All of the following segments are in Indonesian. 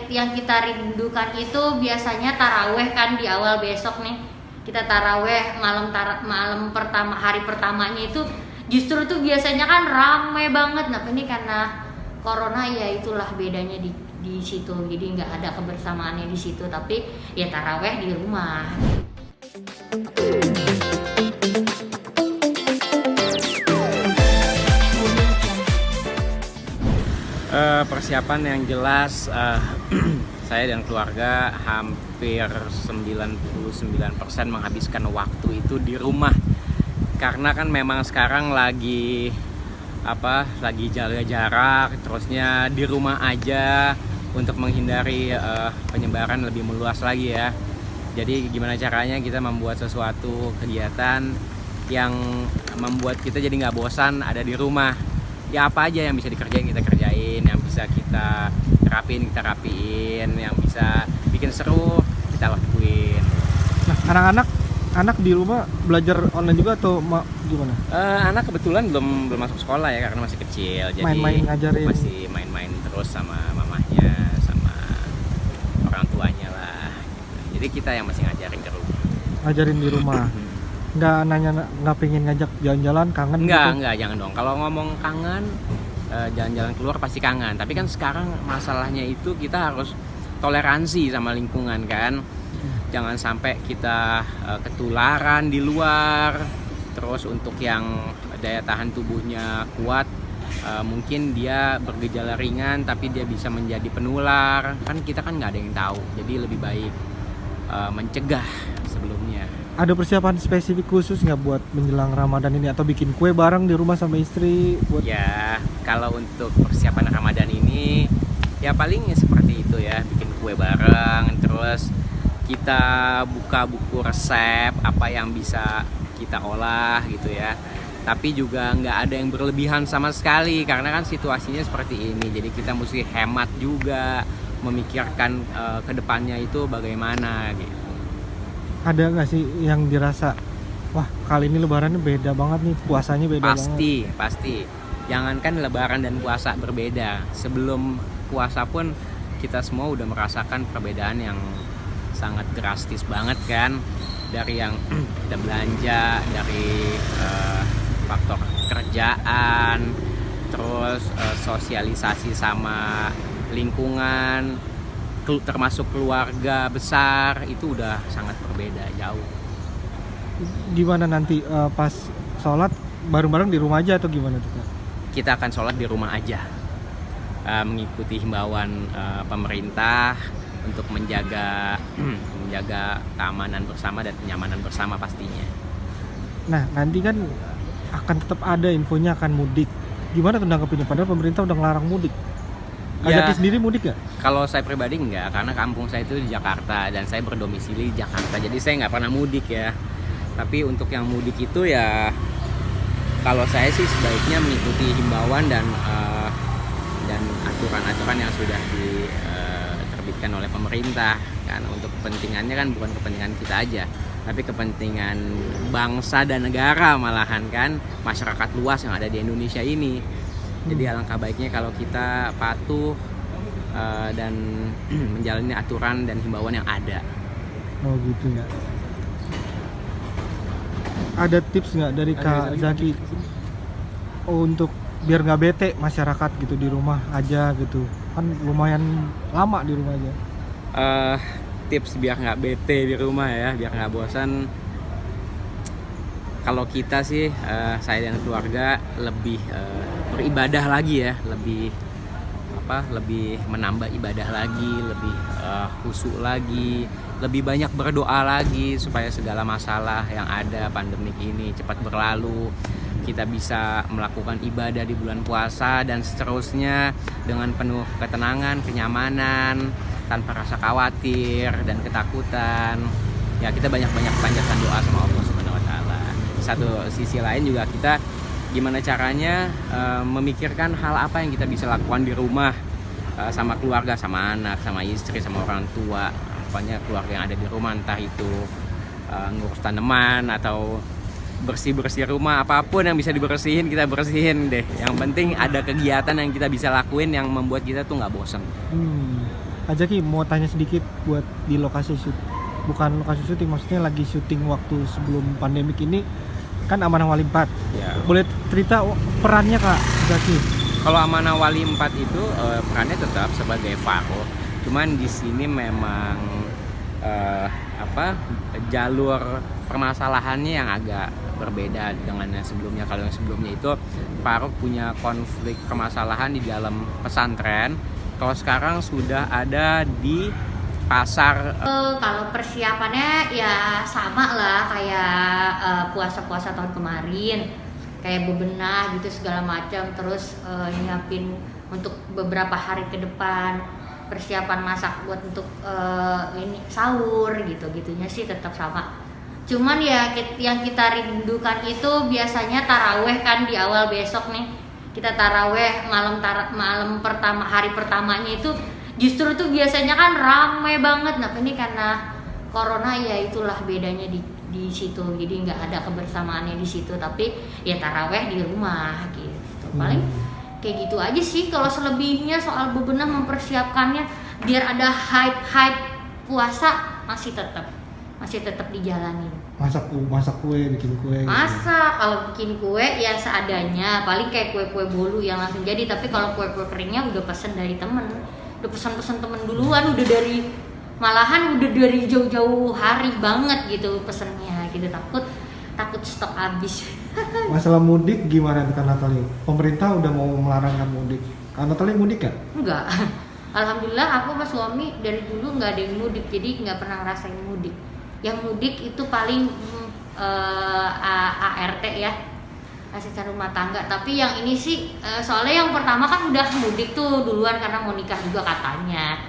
yang kita rindukan itu biasanya taraweh kan di awal besok nih. Kita taraweh malam pertama, hari pertamanya itu justru tuh biasanya kan rame banget. Nah ini karena corona ya itulah bedanya di situ. Jadi nggak ada kebersamaannya di situ, tapi ya taraweh di rumah. Persiapan yang jelas saya dan keluarga hampir 99% menghabiskan waktu itu di rumah. Karena kan memang sekarang lagi jaga jarak, terusnya di rumah aja untuk menghindari penyebaran lebih meluas lagi ya. Jadi gimana caranya kita membuat sesuatu kegiatan yang membuat kita jadi nggak bosan ada di rumah. Ya apa aja yang bisa dikerjain kita kerjain, yang bisa kita rapiin, yang bisa bikin seru kita lakuin. Nah, anak di rumah belajar online juga atau gimana? Anak kebetulan belum masuk sekolah ya karena masih kecil, jadi ngajarin. masih main-main terus sama mamahnya, sama orang tuanya lah. Jadi kita yang masih ngajarin di rumah. Ngajarin di rumah. Nggak pengen ngajak jalan-jalan, kangen Enggak, gitu? jangan dong. Kalau ngomong kangen, jalan-jalan keluar pasti kangen. Tapi kan sekarang masalahnya itu kita harus toleransi sama lingkungan kan. Jangan sampai kita ketularan di luar. Terus untuk yang daya tahan tubuhnya kuat, mungkin dia bergejala ringan tapi dia bisa menjadi penular. Kan kita kan nggak ada yang tahu. Jadi lebih baik mencegah sebelumnya. Ada persiapan spesifik khusus nggak buat menjelang Ramadan ini, atau bikin kue bareng di rumah sama istri buat? Ya, kalau untuk persiapan Ramadan ini ya paling seperti itu ya, bikin kue bareng, terus kita buka buku resep apa yang bisa kita olah gitu ya. Tapi juga nggak ada yang berlebihan sama sekali karena kan situasinya seperti ini. Jadi kita mesti hemat juga, memikirkan kedepannya itu bagaimana gitu. Ada nggak sih yang dirasa, wah kali ini lebarannya beda banget nih, puasanya beda banget? Pasti. Jangankan lebaran dan puasa berbeda, sebelum puasa pun kita semua udah merasakan perbedaan yang sangat drastis banget kan. Dari yang kita belanja, dari faktor kerjaan, terus sosialisasi sama lingkungan, termasuk keluarga besar, itu udah sangat berbeda jauh. Gimana nanti pas sholat bareng-bareng di rumah aja atau gimana tuh Kak? Kita akan sholat di rumah aja, mengikuti himbauan pemerintah untuk menjaga keamanan bersama dan kenyamanan bersama pastinya. Nah nanti kan akan tetap ada infonya akan mudik. Gimana tuh nanggepinnya? Padahal pemerintah udah ngelarang mudik. Kak Zaki sendiri mudik gak? Kalau saya pribadi enggak, karena kampung saya itu di Jakarta dan saya berdomisili di Jakarta, jadi saya nggak pernah mudik ya. Tapi untuk yang mudik itu ya, kalau saya sih sebaiknya mengikuti himbauan dan aturan-aturan yang sudah diterbitkan oleh pemerintah. Kan untuk kepentingannya kan bukan kepentingan kita aja, tapi kepentingan bangsa dan negara, malahan kan masyarakat luas yang ada di Indonesia ini. Jadi alangkah baiknya kalau kita patuh dan menjalani aturan dan himbauan yang ada. Oh gitu ya. Ada tips nggak dari Kak Zaki untuk biar nggak bete masyarakat gitu di rumah aja gitu? Kan lumayan lama di rumah aja. Tips biar nggak bete di rumah ya, biar nggak bosan. Kalau kita sih, saya dan keluarga lebih beribadah lagi ya, lebih menambah ibadah lagi, lebih khusyuk lagi, lebih banyak berdoa lagi supaya segala masalah yang ada pandemik ini cepat berlalu. Kita bisa melakukan ibadah di bulan puasa dan seterusnya dengan penuh ketenangan, kenyamanan, tanpa rasa khawatir dan ketakutan. Ya kita banyak-banyak panjatkan doa sama Allah Subhanahu wa taala. Satu sisi lain juga kita gimana caranya memikirkan hal apa yang kita bisa lakukan di rumah sama keluarga, sama anak, sama istri, sama orang tua, pokoknya keluarga yang ada di rumah, entah itu ngurus tanaman atau bersih-bersih rumah, apapun yang bisa dibersihin kita bersihin deh. Yang penting ada kegiatan yang kita bisa lakuin yang membuat kita tuh nggak bosan. Jaki mau tanya sedikit buat di lokasi shoot, bukan lokasi syuting, maksudnya lagi syuting waktu sebelum pandemik ini kan Amanah Wali 4. Ya. Boleh cerita perannya Kak Zaki? Kalau Amanah Wali 4 itu perannya tetap sebagai Faro, cuman di sini memang jalur permasalahannya yang agak berbeda dengan yang sebelumnya. Kalau yang sebelumnya itu Faro punya konflik permasalahan di dalam pesantren, kalau sekarang sudah ada di pasar. Kalau persiapannya ya sama lah kayak puasa-puasa tahun kemarin, kayak bebenah gitu segala macam, terus nyiapin untuk beberapa hari ke depan, persiapan masak buat untuk ini sahur gitu-gitunya sih tetap sama. Cuman ya yang kita rindukan itu biasanya taraweh kan di awal besok nih, kita taraweh malam pertama, hari pertamanya itu justru tuh biasanya kan rame banget. Nah ini karena corona ya itulah bedanya di situ, jadi nggak ada kebersamaannya di situ, tapi ya taraweh di rumah gitu. Paling kayak gitu aja sih. Kalau selebihnya soal bebenah mempersiapkannya biar ada hype puasa masih tetap dijalanin. Masak kue, bikin kue gitu. Kalau bikin kue ya seadanya, paling kayak kue-kue bolu yang langsung jadi. Tapi kalau kue-kue keringnya udah pesen dari temen, udah pesan temen duluan, udah dari jauh-jauh hari banget gitu pesennya gitu, takut stok habis. Masalah mudik gimana Kak Natali? Pemerintah udah mau melarangkan mudik. Kak Natali mudik kan? Enggak. Alhamdulillah aku sama suami dari dulu nggak ada yang mudik, jadi nggak pernah ngerasain mudik. Yang mudik itu paling ART ya, asisten rumah tangga. Tapi yang ini sih soalnya yang pertama kan udah mudik tuh duluan karena mau nikah juga katanya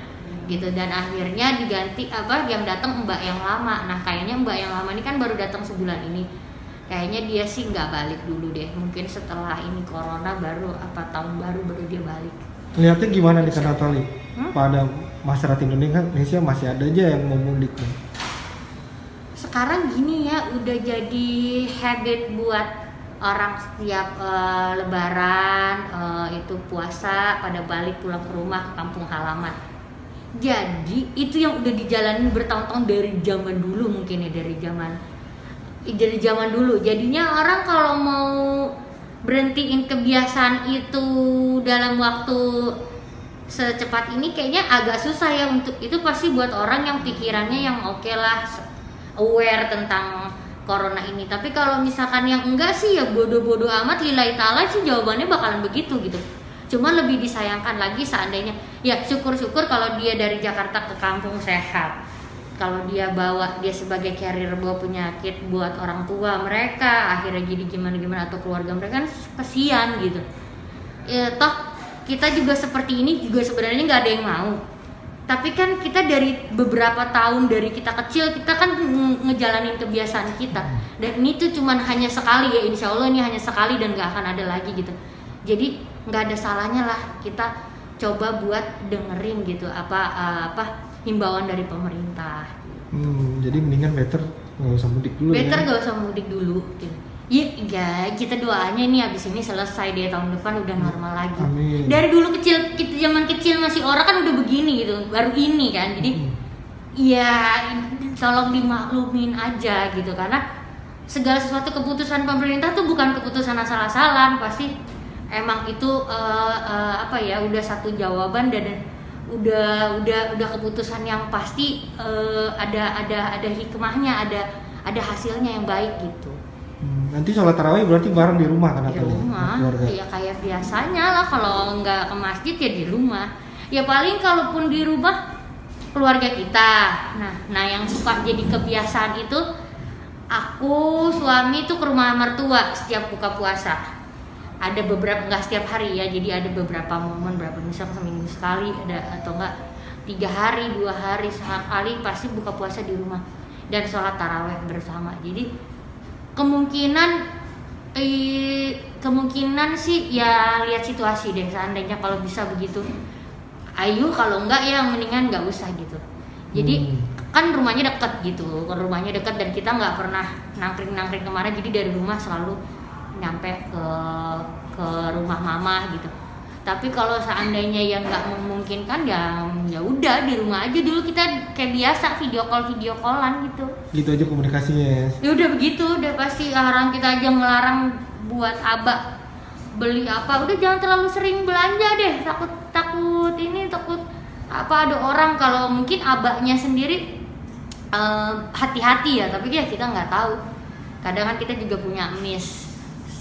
gitu, dan akhirnya diganti yang datang mbak yang lama. Nah kayaknya mbak yang lama ini kan baru datang sebulan ini, kayaknya dia sih nggak balik dulu deh, mungkin setelah ini corona baru tahun baru dia balik. Lihatnya gimana nih Kak Natali? Pada masyarakat Indonesia masih ada aja yang mau mudik nih. Sekarang gini ya, udah jadi habit buat orang setiap lebaran itu puasa pada balik pulang ke rumah, ke kampung halaman. Jadi itu yang udah dijalanin bertahun-tahun dari zaman dulu, mungkin ya dari zaman dulu. Jadinya orang kalau mau berhentiin kebiasaan itu dalam waktu secepat ini kayaknya agak susah ya. Untuk itu pasti buat orang yang pikirannya yang oke lah, aware tentang corona ini. Tapi kalau misalkan yang enggak sih ya bodoh-bodoh amat, lillahi ta'ala sih jawabannya bakalan begitu gitu. Cuman lebih disayangkan lagi seandainya ya syukur-syukur kalau dia dari Jakarta ke kampung sehat. Kalau dia sebagai carrier bawa penyakit buat orang tua mereka, akhirnya jadi gimana atau keluarga mereka kan kasihan gitu. Ya toh kita juga seperti ini juga sebenarnya nggak ada yang mau. Tapi kan kita dari beberapa tahun dari kita kecil kita kan ngejalanin kebiasaan kita, dan ini tuh cuman hanya sekali ya, insya Allah ini hanya sekali dan nggak akan ada lagi gitu. Jadi nggak ada salahnya lah kita coba buat dengerin gitu apa himbauan dari pemerintah. Jadi mendingan better nggak usah mudik dulu. Nggak usah mudik dulu. Iya, kita doanya nih abis ini selesai deh, tahun depan udah normal lagi. Amin. Dari dulu kita zaman kecil masih orang kan udah begini gitu, baru ini kan. Jadi ya tolong dimaklumin aja gitu, karena segala sesuatu keputusan pemerintah tuh bukan keputusan asal-asalan, pasti emang itu udah satu jawaban dan udah keputusan yang pasti ada hikmahnya, ada hasilnya yang baik gitu. Nanti sholat tarawih berarti bareng di rumah kan? Di rumah, ya kayak biasanya lah, kalau nggak ke masjid ya di rumah. Ya paling kalaupun di rumah keluarga kita. Nah yang suka jadi kebiasaan itu, aku suami tuh ke rumah mertua setiap buka puasa. Ada beberapa, nggak setiap hari ya, jadi ada beberapa momen, misal seminggu sekali ada, atau enggak 3 hari 2 hari sekali pasti buka puasa di rumah dan sholat taraweh bersama. Jadi kemungkinan sih ya lihat situasi deh, seandainya kalau bisa begitu ayo, kalau enggak ya mendingan nggak usah gitu. Jadi kan rumahnya dekat gitu, dan kita nggak pernah nangkring kemana, jadi dari rumah selalu nyampe ke rumah mama gitu. Tapi kalau seandainya yang nggak memungkinkan ya udah di rumah aja dulu, kita kayak biasa video callan gitu. Gitu aja komunikasinya ya. Ya udah begitu, udah pasti orang kita aja ngelarang buat abah beli apa, udah jangan terlalu sering belanja deh, takut apa ada orang. Kalau mungkin abahnya sendiri hati-hati ya, tapi ya kita nggak tahu. Kadang kan kita juga punya miss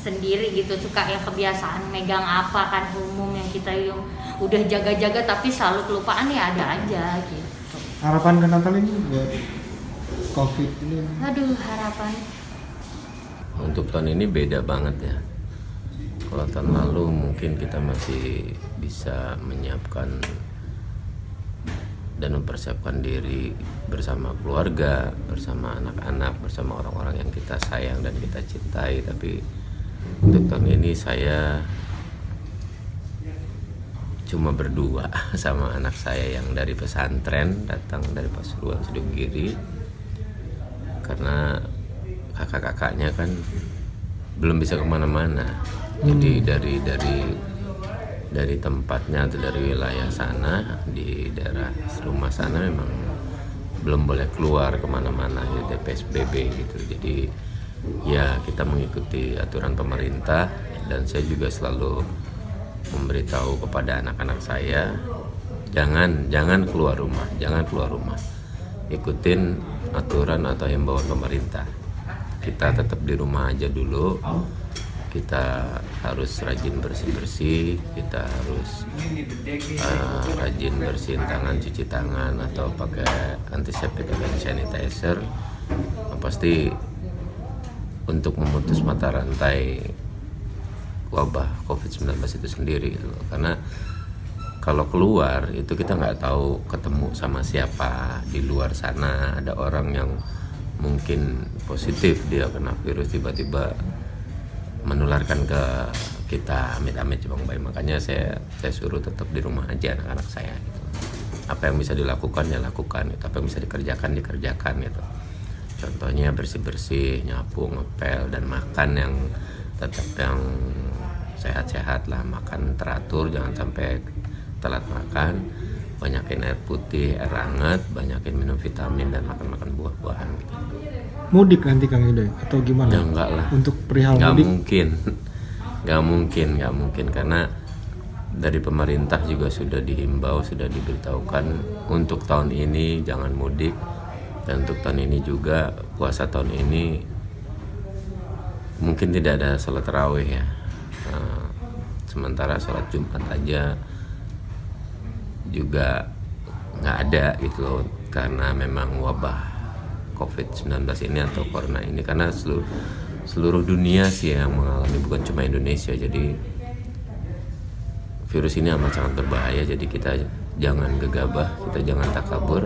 sendiri gitu, suka yang kebiasaan megang apa kan umum yang kita yang udah jaga-jaga tapi selalu kelupaan, ya ada aja gitu. Harapan ke Natal ini buat COVID ini? Aduh, harapan Untuk tahun ini beda banget ya. Kalau tahun lalu mungkin kita masih bisa menyiapkan dan mempersiapkan diri bersama keluarga, bersama anak-anak, bersama orang-orang yang kita sayang dan kita cintai. Tapi untuk tahun ini saya cuma berdua sama anak saya yang dari pesantren datang dari Pasuruan Sidogiri, karena kakak-kakaknya kan belum bisa kemana-mana. Jadi dari tempatnya atau dari wilayah sana, di daerah rumah sana memang belum boleh keluar kemana-mana, jadi PSBB gitu. Jadi ya kita mengikuti aturan pemerintah, dan saya juga selalu memberitahu kepada anak-anak saya jangan keluar rumah, ikutin aturan atau himbauan pemerintah. Kita tetap di rumah aja dulu, kita harus rajin bersih-bersih, kita harus rajin bersihin tangan, cuci tangan atau pakai antiseptik dan sanitizer. Pasti untuk memutus mata rantai wabah COVID-19 itu sendiri gitu. Karena kalau keluar itu kita nggak tahu ketemu sama siapa di luar sana. Ada orang yang mungkin positif, dia kena virus tiba-tiba menularkan ke kita, amit-amit Bang Bay. Makanya saya suruh tetap di rumah aja anak-anak saya gitu. Apa yang bisa dilakukan ya lakukan gitu. Apa yang bisa dikerjakan gitu. Contohnya bersih-bersih, nyapu, ngepel, dan makan yang tetap yang sehat-sehat lah, makan teratur, jangan sampai telat makan, banyakin air putih, air hangat, banyakin minum vitamin dan makan buah-buahan gitu. Mudik nanti Kang Idoy atau gimana? Ya enggak lah. Untuk perihal Nggak mudik? mungkin karena dari pemerintah juga sudah dihimbau, sudah diberitahukan untuk tahun ini jangan mudik, dan untuk tahun ini juga puasa tahun ini mungkin tidak ada sholat tarawih ya. Sementara sholat Jumat aja juga nggak ada gitu loh, karena memang wabah COVID-19 ini atau corona ini, karena seluruh dunia sih yang mengalami, bukan cuma Indonesia. Jadi virus ini amat sangat berbahaya, jadi kita jangan gegabah, kita jangan takabur,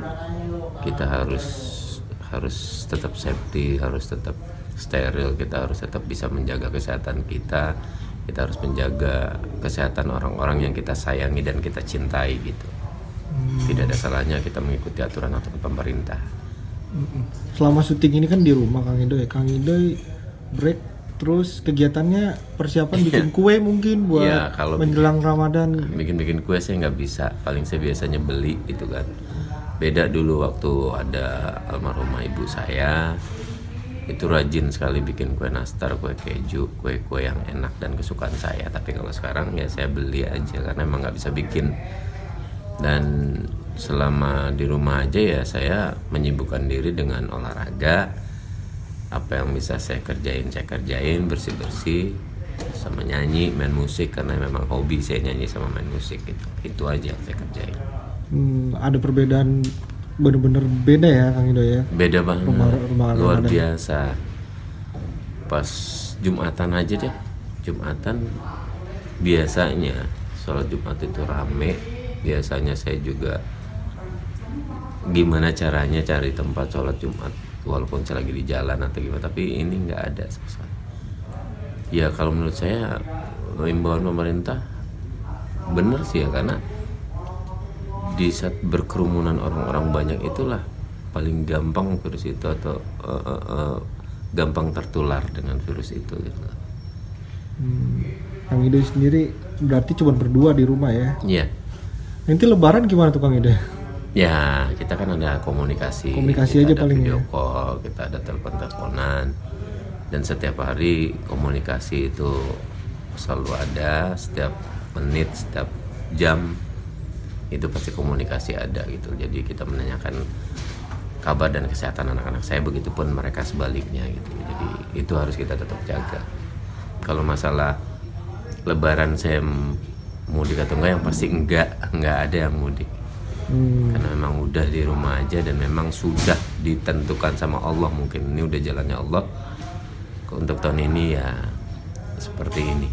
kita harus tetap safety, harus tetap steril, kita harus tetap bisa menjaga kesehatan kita harus menjaga kesehatan orang-orang yang kita sayangi dan kita cintai gitu. Tidak ada salahnya kita mengikuti aturan pemerintah. Selama syuting ini kan di rumah Kang Idoy. Kang Idoy break terus kegiatannya persiapan bikin kue mungkin buat Ya, kalau menjelang Ramadan. bikin kue saya nggak bisa, paling saya biasanya beli gitu kan. Beda dulu waktu ada almarhumah ibu saya, itu rajin sekali bikin kue nastar, kue keju, kue-kue yang enak dan kesukaan saya. Tapi kalau sekarang ya saya beli aja karena emang nggak bisa bikin. Dan selama di rumah aja ya saya menyibukkan diri dengan olahraga. Apa yang bisa saya kerjain, bersih-bersih, sama nyanyi, main musik, karena memang hobi saya nyanyi sama main musik gitu. Itu aja yang saya kerjain. Ada perbedaan, bener-bener beda ya Kang Idoy ya? Beda banget, Rumah luar Ramadan. biasa. Pas Jumatan aja deh, Jumatan biasanya sholat Jumat itu rame. Biasanya saya juga gimana caranya cari tempat sholat Jumat walaupun saya lagi di jalan atau gimana, tapi ini nggak ada sama sekali. Ya kalau menurut saya himbauan pemerintah bener sih ya, karena di saat berkerumunan orang-orang banyak itulah paling gampang virus itu atau gampang tertular dengan virus itu gitu. Kang Ide sendiri berarti cuma berdua di rumah ya. Iya. Nanti lebaran gimana tuh Kang Ide? Ya, kita kan ada komunikasi. Komunikasi kita aja ada paling video ya. call, kita ada telepon-teleponan. Dan setiap hari komunikasi itu selalu ada, setiap menit, setiap jam itu pasti komunikasi ada gitu. Jadi kita menanyakan kabar dan kesehatan anak-anak saya, begitupun mereka sebaliknya gitu. Jadi itu harus kita tetap jaga. Kalau masalah lebaran saya mudik atau enggak, yang pasti enggak ada yang mudik. Karena memang udah di rumah aja, dan memang sudah ditentukan sama Allah, mungkin ini udah jalannya Allah. Untuk tahun ini ya seperti ini.